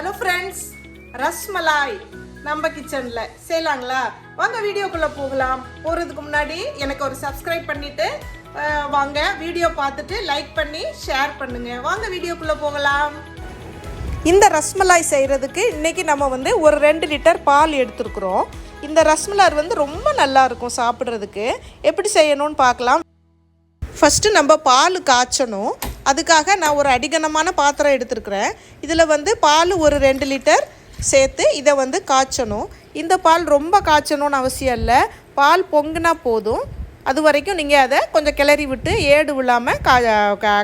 Hello friends, rasmalai நம்ம கிச்சனில் செய்யலாங்களா? வாங்க வீடியோக்குள்ளே போகலாம். போகிறதுக்கு முன்னாடி எனக்கு ஒரு சப்ஸ்கிரைப் பண்ணிவிட்டு வாங்க, வீடியோ பார்த்துட்டு லைக் பண்ணி ஷேர் பண்ணுங்கள். வாங்க வீடியோக்குள்ளே போகலாம். இந்த ரஸ்மலாய் செய்கிறதுக்கு இன்றைக்கி நம்ம ஒரு 2 லிட்டர் பால் எடுத்துருக்குறோம். இந்த ரஸ்மலாய் ரொம்ப நல்லாயிருக்கும் சாப்பிட்றதுக்கு. எப்படி செய்யணும்னு பார்க்கலாம். ஃபஸ்ட்டு நம்ம பால் காய்ச்சணும். அதுக்காக நான் ஒரு அடிகனமான பாத்திரம் எடுத்துருக்குறேன். இதில் பால் ஒரு 2 லிட்டர் சேர்த்து இதை காய்ச்சணும். இந்த பால் ரொம்ப காய்ச்சணும்னு அவசியம் இல்லை. பால் பொங்குனா போதும். அது வரைக்கும் நீங்கள் அதை கொஞ்சம் கிளறி விட்டு ஏடு விழாமல்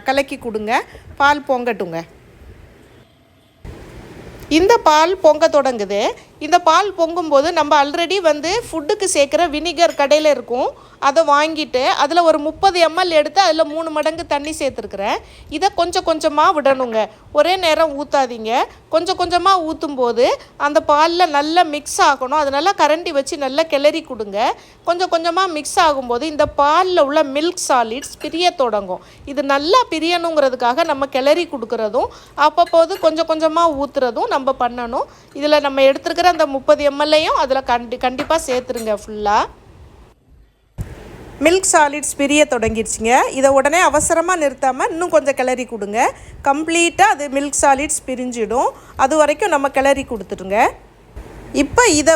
கலக்கி கொடுங்க. பால் பொங்கட்டுங்க. இந்த பால் பொங்க தொடங்குது. இந்த பால் பொங்கும்போது நம்ம ஆல்ரெடி ஃபுட்டுக்கு சேர்க்குற வினிகர் கடையில் இருக்கும். அதை வாங்கிட்டு அதில் ஒரு 30 ml எடுத்து அதில் 3 மடங்கு தண்ணி சேர்த்துருக்குறேன். இதை கொஞ்சம் கொஞ்சமாக விடணுங்க. ஒரே நேரம் ஊற்றாதீங்க. கொஞ்சம் கொஞ்சமாக ஊற்றும்போது அந்த பாலில் நல்லா மிக்ஸ் ஆகணும். அதனால் கரண்டி வச்சு நல்லா கிளறி கொடுங்க. கொஞ்சம் கொஞ்சமாக மிக்ஸ் ஆகும்போது இந்த பாலில் உள்ள மில்க் சாலிட்ஸ் பிரிய தொடங்கும். இது நல்லா பிரியணுங்கிறதுக்காக நம்ம கிளறி கொடுக்குறதும் அப்பப்போது கொஞ்சம் கொஞ்சமாக ஊற்றுறதும் நம்ம பண்ணணும். இதில் நம்ம எடுத்துருக்கிற அந்த 30 ml அதில் கண்டிப்பாக சேர்த்துருங்க. ஃபுல்லாக மில்க் சாலிட்ஸ் பிரிய தொடங்கிடுச்சிங்க. இதை உடனே அவசரமாக நிறுத்தாமல் இன்னும் கொஞ்சம் கிளறி கொடுங்க. கம்ப்ளீட்டாக அது மில்க் சாலிட்ஸ் பிரிஞ்சிடும். அது வரைக்கும் நம்ம கிளறி கொடுத்துடுங்க. இப்போ இதை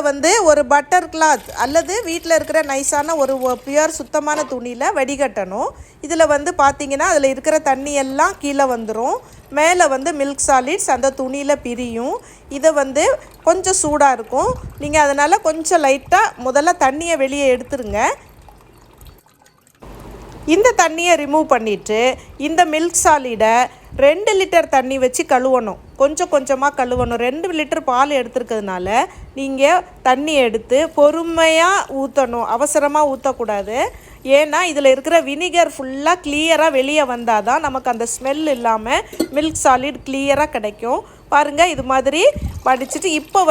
ஒரு பட்டர் கிளாத் அல்லது வீட்டில் இருக்கிற நைஸான ஒரு பியூர் சுத்தமான துணியில் வடிகட்டணும். இதில் பார்த்திங்கன்னா அதில் இருக்கிற தண்ணி எல்லாம் கீழே வந்துடும். மேலே மில்க் சாலிட்ஸ் அந்த துணியில் பிரியும். இதை கொஞ்சம் சூடாக இருக்கும். நீங்கள் அதனால் கொஞ்சம் லைட்டாக முதல்ல தண்ணியை வெளியே எடுத்துருங்க. இந்த தண்ணியை ரிமூவ் பண்ணிவிட்டு இந்த மில்க் சாலிடை 2 லிட்டர் தண்ணி வச்சு கழுவணும். கொஞ்சம் கொஞ்சமாக கழுவணும். 2 லிட்டர் பால் எடுத்துருக்கிறதுனால நீங்கள் தண்ணி எடுத்து பொறுமையாக ஊற்றணும். அவசரமாக ஊற்றக்கூடாது. ஏன்னா இதில் இருக்கிற வினிகர் ஃபுல்லாக கிளியராக வெளியே வந்தால் தான் நமக்கு அந்த ஸ்மெல் இல்லாமல் மில்க் சாலிட் கிளியராக கிடைக்கும். பாருங்கள், இது மாதிரி வடிச்சிட்டு இப்போ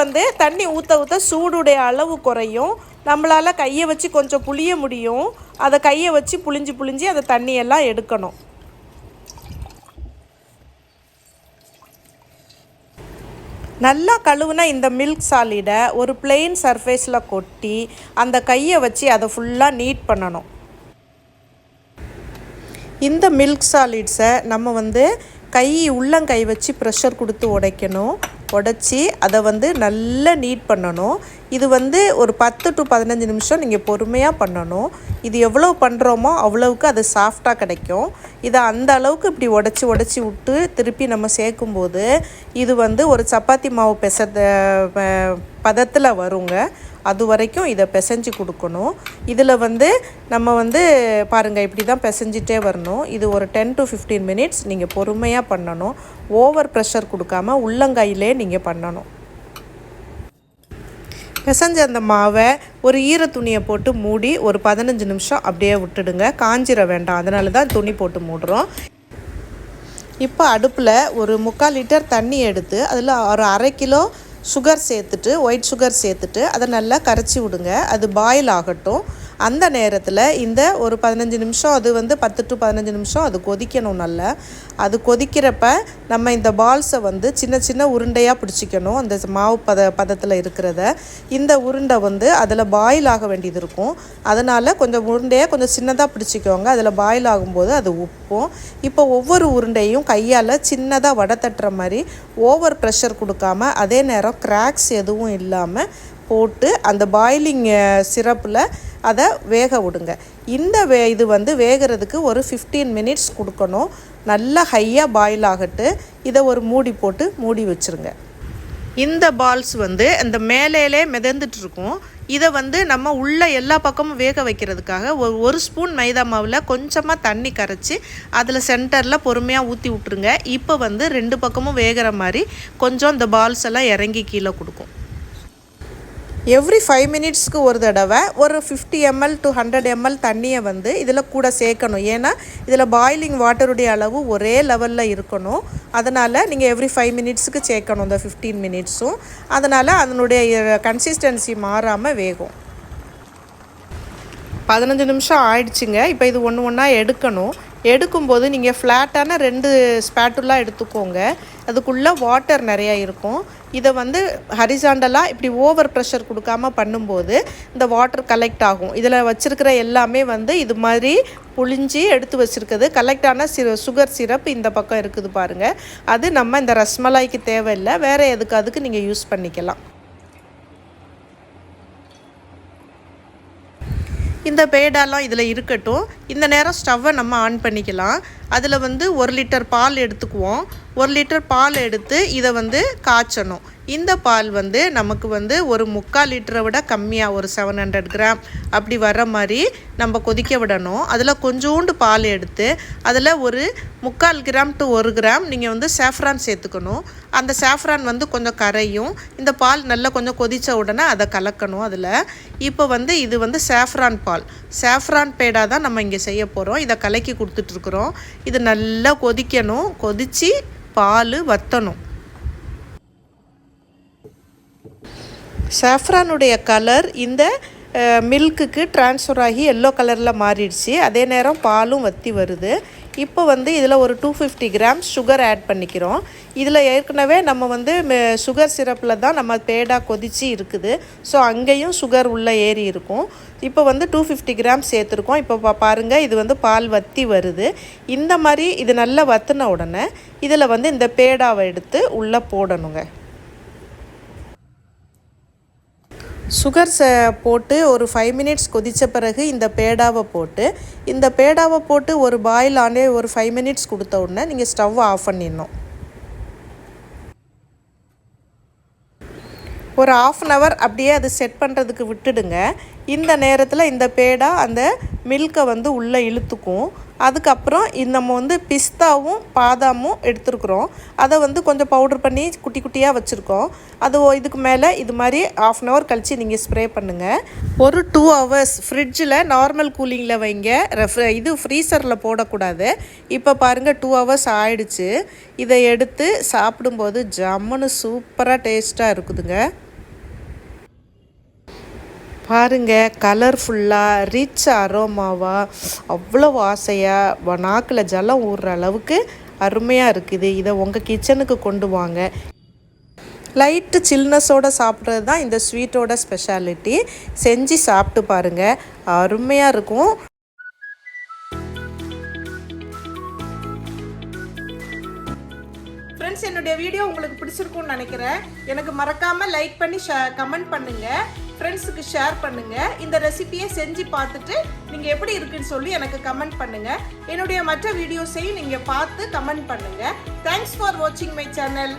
தண்ணி ஊற்ற ஊற்ற சூடுடைய அளவு குறையும். நம்மளால் கையை வச்சு கொஞ்சம் புளிய முடியும். அதை கையை வச்சு புளிஞ்சு அந்த தண்ணியெல்லாம் எடுக்கணும். நல்லா கழுவுன இந்த மில்க் சாலிடை ஒரு பிளெயின் சர்ஃபேஸில் கொட்டி அந்த கையை வச்சு அதை ஃபுல்லாக நீட் பண்ணணும். இந்த மில்க் சாலிட்ஸை நம்ம உள்ளங்கை வச்சு ப்ரெஷர் கொடுத்து உடைக்கணும். உடச்சி அதை நல்லா நீட் பண்ணணும். இது ஒரு 10 to 15 நிமிஷம் நீங்கள் பொறுமையாக பண்ணணும். இது எவ்வளோ பண்ணுறோமோ அவ்வளவுக்கு அது சாஃப்டாக கிடைக்கும். இதை அந்த அளவுக்கு இப்படி உடச்சி விட்டு திருப்பி நம்ம சேர்க்கும்போது இது ஒரு சப்பாத்தி மாவு பதத்தில் வருங்க. அது வரைக்கும் இதை பிசைஞ்சு கொடுக்கணும். இதில் நம்ம பாருங்கள், இப்படி தான் பிசைஞ்சிட்டே வரணும். இது ஒரு 10 to 15 மினிட்ஸ் நீங்கள் பொறுமையாக பண்ணணும். ஓவர் ப்ரெஷர் கொடுக்காம உள்ளங்கையிலே நீங்கள் பண்ணணும். பிசைஞ்ச அந்த மாவை ஒரு ஈர துணியை போட்டு மூடி ஒரு 15 நிமிஷம் அப்படியே விட்டுடுங்க. காஞ்சிர வேண்டாம், அதனால தான் துணி போட்டு மூடுறோம். இப்போ அடுப்பில் ஒரு 3/4 லிட்டர் தண்ணி எடுத்து அதில் ஒரு 1/2 கிலோ சுகர் சேர்த்துட்டு, ஒயிட் சுகர் சேர்த்துட்டு அதை நல்லா கரைச்சி விடுங்க. அது பாயில் ஆகட்டும். அந்த நேரத்தில் இந்த ஒரு 15 நிமிஷம் அது 10 to 15 நிமிஷம் அது கொதிக்கணும். நல்லா அது கொதிக்கிறப்ப நம்ம இந்த பால்ஸை சின்ன சின்ன உருண்டையாக பிடிச்சிக்கணும். அந்த மாவு பதத்தில் இருக்கிறத இந்த உருண்டை அதில் பாயில் ஆக வேண்டியது இருக்கும். அதனால் கொஞ்சம் உருண்டையாக கொஞ்சம் சின்னதாக பிடிச்சிக்கோங்க. அதில் பாயில் ஆகும்போது அது உப்பும். இப்போ ஒவ்வொரு உருண்டையும் கையால் சின்னதாக வடை தட்டுற மாதிரி ஓவர் ப்ரெஷர் கொடுக்காம அதே நேரம் கிராக்ஸ் எதுவும் இல்லாமல் போட்டு அந்த பாயிலிங் சிரப்பில் அதை வேக விடுங்க. இந்த இது வேகிறதுக்கு ஒரு 15 மினிட்ஸ் கொடுக்கணும். நல்லா ஹையாக பாயில் ஆகட்டு. இதை ஒரு மூடி போட்டு மூடி வச்சுருங்க. இந்த பால்ஸ் அந்த மேலேலே மிதந்துட்டுருக்கும். இதை நம்ம உள்ள எல்லா பக்கமும் வேக வைக்கிறதுக்காக ஒரு ஸ்பூன் மைதா மாவில் கொஞ்சமாக தண்ணி கரைச்சி அதில் சென்டரில் பொறுமையாக ஊற்றி விட்டுருங்க. இப்போ 2 பக்கமும் வேகிற மாதிரி கொஞ்சம் இந்த பால்ஸ் எல்லாம் இறங்கி கீழே கொடுக்கும். எவ்ரி 5 மினிட்ஸ்க்கு ஒரு தடவை ஒரு 50 ml to 100 ml தண்ணியை இதில் கூட சேர்க்கணும். ஏன்னா இதில் பாயிலிங் வாட்டருடைய அளவு ஒரே லெவலில் இருக்கணும். அதனால் நீங்கள் எவ்ரி 5 மினிட்ஸுக்கு சேர்க்கணும் இந்த 15 மினிட்ஸும். அதனால் அதனுடைய கன்சிஸ்டன்சி மாறாமல் வேகும். 15 நிமிஷம் ஆயிடுச்சுங்க. இப்போ இது ஒன்று ஒன்றா எடுக்கணும். எடுக்கும்போது நீங்கள் ஃப்ளாட்டான 2 ஸ்பேட்டுலா எடுத்துக்கோங்க. அதுக்குள்ளே வாட்டர் நிறையா இருக்கும். இதை வந்து ஹரிசாண்டலாக இப்படி ஓவர் ப்ரெஷர் கொடுக்காம பண்ணும்போது இந்த வாட்டர் கலெக்ட் ஆகும். இதில் வச்சுருக்கிற எல்லாமே வந்து இது மாதிரி புழிஞ்சி எடுத்து வச்சுருக்குது. கலெக்ட் ஆன சுகர் சிரப் இந்த பக்கம் இருக்குது பாருங்கள். அது நம்ம இந்த ரஸ்மலாய்க்கு தேவையில்லை, வேறு அதுக்கு நீங்கள் யூஸ் பண்ணிக்கலாம். இந்த பேடாலாம் இதில் இருக்கட்டும். இந்த நேரம் ஸ்டவ்வை நம்ம ஆன் பண்ணிக்கலாம். அதில் வந்து 1 லிட்டர் பால் எடுத்துக்குவோம். 1 லிட்டர் பால் எடுத்து இதை வந்து காய்ச்சணும். இந்த பால் வந்து நமக்கு வந்து ஒரு 3/4 லிட்டரை விட கம்மியாக ஒரு 700 கிராம் அப்படி வர மாதிரி நம்ம கொதிக்க விடணும். அதில் கொஞ்சோண்டு பால் எடுத்து அதில் ஒரு 3/4 கிராம் to 1 கிராம் நீங்கள் வந்து சாஃப்ரான் சேர்த்துக்கணும். அந்த சாஃப்ரான் வந்து கொஞ்சம் கரையும். இந்த பால் நல்லா கொஞ்சம் கொதித்த உடனே அதை கலக்கணும். அதில் இப்போ வந்து இது வந்து சாஃப்ரான் பால், சாஃப்ரான் பேடா தான் நம்ம இங்கே செய்ய போகிறோம். இதை கலக்கி கொடுத்துட்ருக்குறோம். இது நல்லா கொதிக்கணும். கொதித்து பால் வற்றணும். சாஃப்ரானுடைய கலர் இந்த மில்க்குக்கு ட்ரான்ஸ்ஃபர் ஆகி எல்லோ கலரில் மாறிடுச்சு. அதே நேரம் பாலும் வற்றி வருது. இப்போ வந்து இதில் ஒரு 250 கிராம் சுகர் ஆட் பண்ணிக்கிறோம். இதில் ஏற்கனவே நம்ம வந்து சுகர் சிரப்பில் தான் நம்ம பேடா கொதிச்சு இருக்குது. ஸோ அங்கேயும் சுகர் உள்ளே ஏறி இருக்கும். இப்போ வந்து 250 கிராம் சேர்த்துருக்கோம். இப்போ பாருங்கள், இது வந்து பால் வற்றி வருது. இந்த மாதிரி இது நல்லா வற்றின உடனே இதில் வந்து இந்த பேடாவை எடுத்து உள்ளே போடணுங்க. சுகர் போட்டு ஒரு 5 மினிட்ஸ் கொதித்த பிறகு இந்த பேடாவை போட்டு ஒரு பாயில் ஆனே ஒரு 5 மினிட்ஸ் கொடுத்த உடனே நீங்கள் ஸ்டவ்வை ஆஃப் பண்ணிடணும். ஒரு 1/2 hour அப்படியே அது செட் பண்ணுறதுக்கு விட்டுடுங்க. இந்த நேரத்தில் இந்த பேடா அந்த மில்கை வந்து உள்ளே இழுத்துக்கும். அதுக்கப்புறம் நம்ம வந்து பிஸ்தாவும் பாதாமும் எடுத்துருக்குறோம். அதை வந்து கொஞ்சம் பவுடர் பண்ணி குட்டி குட்டியாக வச்சுருக்கோம். அது இதுக்கு மேலே இது மாதிரி 1/2 hour கழித்து நீங்கள் ஸ்ப்ரே பண்ணுங்கள். ஒரு 2 hours ஃப்ரிட்ஜில் நார்மல் கூலிங்கில் வைங்க. இது ஃப்ரீசரில் போடக்கூடாது. இப்போ பாருங்கள் 2 hours ஆயிடுச்சு. இதை எடுத்து சாப்பிடும்போது ஜம்முன்னு சூப்பராக டேஸ்ட்டாக இருக்குதுங்க. பாருங்கள், கலர்ஃபுல்லாக ரிச் அரோமாவாக அவ்வளோ ஆசையாக நாக்கில் ஜலம் ஊறுற அளவுக்கு அருமையாக இருக்குது. இதை உங்கள் கிச்சனுக்கு கொண்டு வாங்க. லைட்டு சில்னஸோடு சாப்பிட்றது தான் இந்த ஸ்வீட்டோட ஸ்பெஷாலிட்டி. செஞ்சு சாப்பிட்டு பாருங்கள், அருமையாக இருக்கும். ஃப்ரெண்ட்ஸ், என்னுடைய வீடியோ உங்களுக்கு பிடிச்சிருக்கும்னு நினைக்கிறேன். எனக்கு மறக்காமல் லைக் பண்ணி கமெண்ட் பண்ணுங்கள், ஃப்ரெண்ட்ஸுக்கு ஷேர் பண்ணுங்கள். இந்த ரெசிபியை செஞ்சு பார்த்துட்டு நீங்கள் எப்படி இருக்குன்னு சொல்லி எனக்கு கமெண்ட் பண்ணுங்கள். என்னுடைய மற்ற வீடியோஸையும் நீங்கள் பார்த்து கமெண்ட் பண்ணுங்கள். தேங்க்ஸ் ஃபார் வாட்சிங் மை சேனல்.